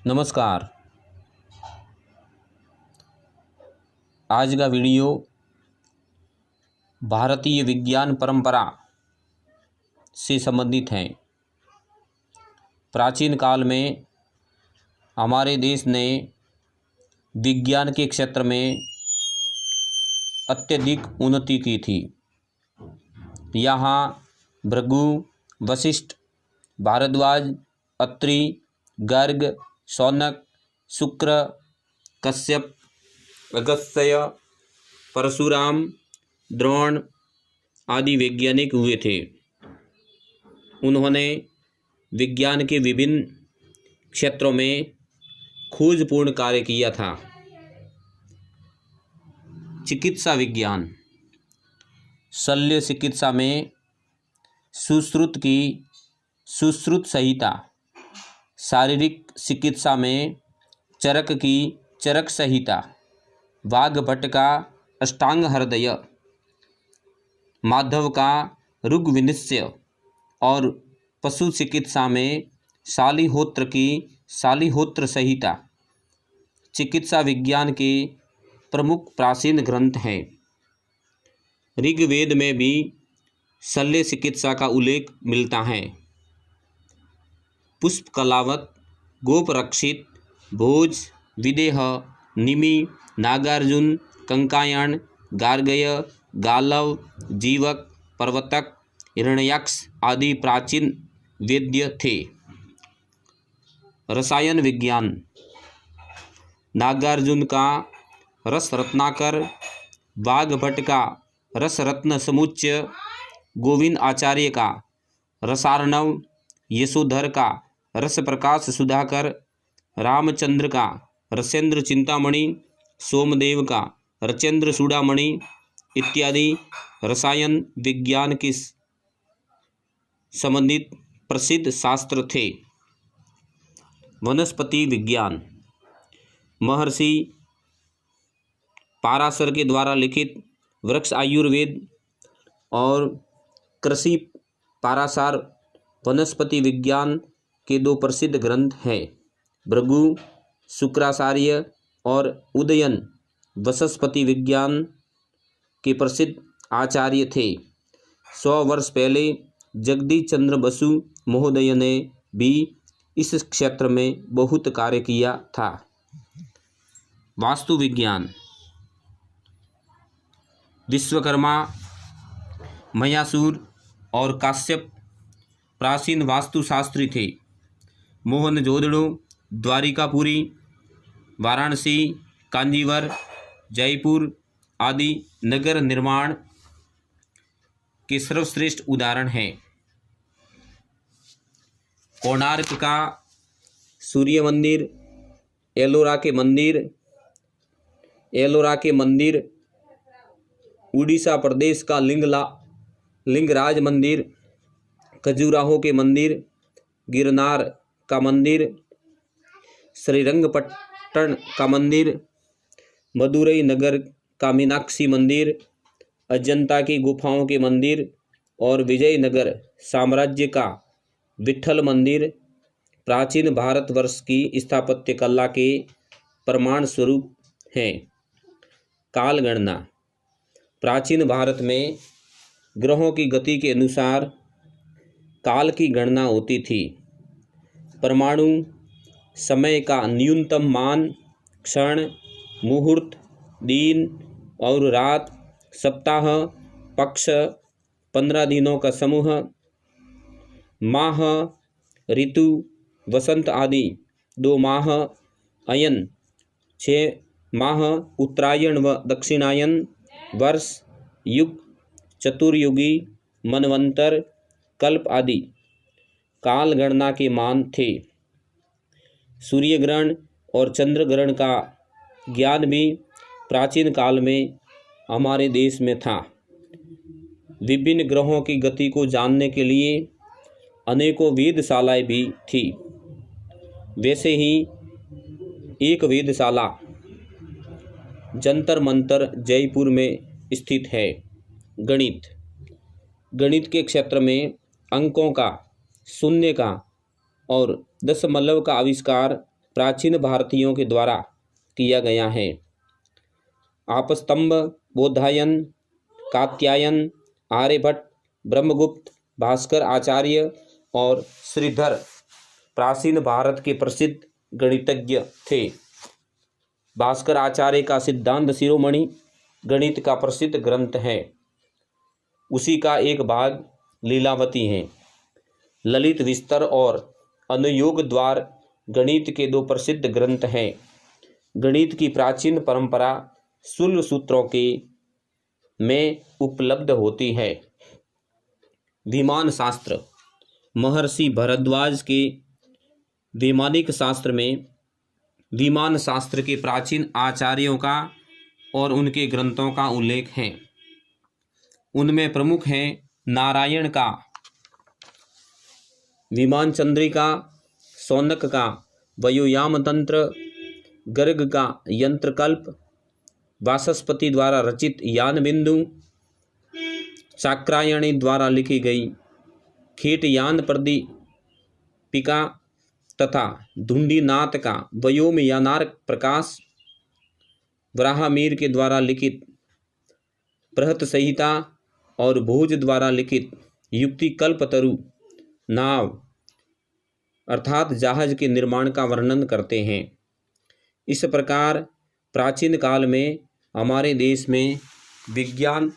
नमस्कार। आज का वीडियो भारतीय विज्ञान परंपरा से संबंधित है। प्राचीन काल में हमारे देश ने विज्ञान के क्षेत्र में अत्यधिक उन्नति की थी। यहाँ भृगु, वशिष्ठ, भारद्वाज, अत्रि, गर्ग, शौनक, शुक्र, कश्यप, अगस्त्य, परशुराम, द्रोण आदि वैज्ञानिक हुए थे। उन्होंने विज्ञान के विभिन्न क्षेत्रों में खोजपूर्ण कार्य किया था। चिकित्सा विज्ञान, शल्य चिकित्सा में सुश्रुत की सुश्रुत संहिता, शारीरिक चिकित्सा में चरक की चरक संहिता, वाघभट्ट का अष्टांग हृदय, माधव का ऋग विनिश्चय और पशु चिकित्सा में शालिहोत्र की शालिहोत्र संहिता चिकित्सा विज्ञान के प्रमुख प्राचीन ग्रंथ हैं। ऋग्वेद में भी शल्य चिकित्सा का उल्लेख मिलता है। पुष्पकलावत, गोपरक्षित, भोज, विदेह, निमि, नागार्जुन, कंकायन, गार्गय, गालव, जीवक, प्रवर्तक, हिरण्यक्ष आदि प्राचीन वैद्य थे। रसायन विज्ञान, नागार्जुन का रस रत्नाकर, वाघभट्ट का रस रत्न समुच्चय, गोविंद आचार्य का रसार्णव, यशोधर का रस प्रकाश सुधाकर, रामचंद्र का रसेंद्र चिंतामणि, सोमदेव का रचेंद्र चूड़ामणि इत्यादि रसायन विज्ञान के संबंधित प्रसिद्ध शास्त्र थे। वनस्पति विज्ञान, महर्षि पाराशर के द्वारा लिखित वृक्ष आयुर्वेद और कृषि पाराशर वनस्पति विज्ञान के दो प्रसिद्ध ग्रंथ हैं। भृगु शुक्राचार्य और उदयन वनस्पति विज्ञान के प्रसिद्ध आचार्य थे। 100 वर्ष पहले जगदीश चंद्र बसु महोदय ने भी इस क्षेत्र में बहुत कार्य किया था। वास्तु विज्ञान, विश्वकर्मा, मयासुर और काश्यप प्राचीन वास्तुशास्त्री थे। मोहनजोदड़ो, द्वारिकापुरी, वाराणसी, कांजीवर, जयपुर आदि नगर निर्माण के सर्वश्रेष्ठ उदाहरण हैं। कोणार्क का सूर्य मंदिर, एलोरा के मंदिर, उड़ीसा प्रदेश का लिंगराज मंदिर, खजुराहो के मंदिर, गिरनार का मंदिर, श्रीरंगपट्टन का मंदिर, मदुरई नगर का मीनाक्षी मंदिर, अजंता की गुफाओं के मंदिर और विजयनगर साम्राज्य का विट्ठल मंदिर प्राचीन भारतवर्ष की स्थापत्य कला के प्रमाण स्वरूप हैं। कालगणना, प्राचीन भारत में ग्रहों की गति के अनुसार काल की गणना होती थी। परमाणु समय का न्यूनतम मान, क्षण, मुहूर्त, दिन और रात, सप्ताह, पक्ष, 15 दिनों का समूह, माह, ऋतु, वसंत आदि, 2 माह, अयन, 6 माह, उत्तरायण व दक्षिणायन, वर्ष, युग, चतुर्युगी, मनवंतर, कल्प आदि काल गणना के मान थे। सूर्य ग्रहण और चंद्र ग्रहण का ज्ञान भी प्राचीन काल में हमारे देश में था। विभिन्न ग्रहों की गति को जानने के लिए अनेकों वेधशालाएं भी थी। वैसे ही एक वेधशाला जंतर मंतर जयपुर में स्थित है। गणित के क्षेत्र में अंकों का, शून्य का और दशमलव का आविष्कार प्राचीन भारतीयों के द्वारा किया गया है। आपस्तंभ, बोधायन, कात्यायन, आर्यभट्ट, ब्रह्मगुप्त, भास्कर आचार्य और श्रीधर प्राचीन भारत के प्रसिद्ध गणितज्ञ थे। भास्कर आचार्य का सिद्धांत शिरोमणि गणित का प्रसिद्ध ग्रंथ है। उसी का एक भाग लीलावती है। ललित विस्तर और अनुयोग द्वार गणित के दो प्रसिद्ध ग्रंथ हैं। गणित की प्राचीन परंपरा शूल सूत्रों के में उपलब्ध होती है। विमान शास्त्र, महर्षि भरद्वाज के वैमानिक शास्त्र में विमान शास्त्र के प्राचीन आचार्यों का और उनके ग्रंथों का उल्लेख है। उनमें प्रमुख हैं नारायण का विमान चंद्रिका, शौनक का वायुयान तंत्र, गर्ग का यंत्रकल्प, वाचस्पति द्वारा रचित यान बिंदु, चाक्रायणी द्वारा लिखी गई खेटयान प्रदीपिका तथा धुंडीनाथ का व्योमयानार्क प्रकाश, ब्राह्मीर के द्वारा लिखित बृहत संहिता और भोज द्वारा लिखित युक्तिकल्पतरु नाव अर्थात जहाज के निर्माण का वर्णन करते हैं। इस प्रकार प्राचीन काल में हमारे देश में विज्ञान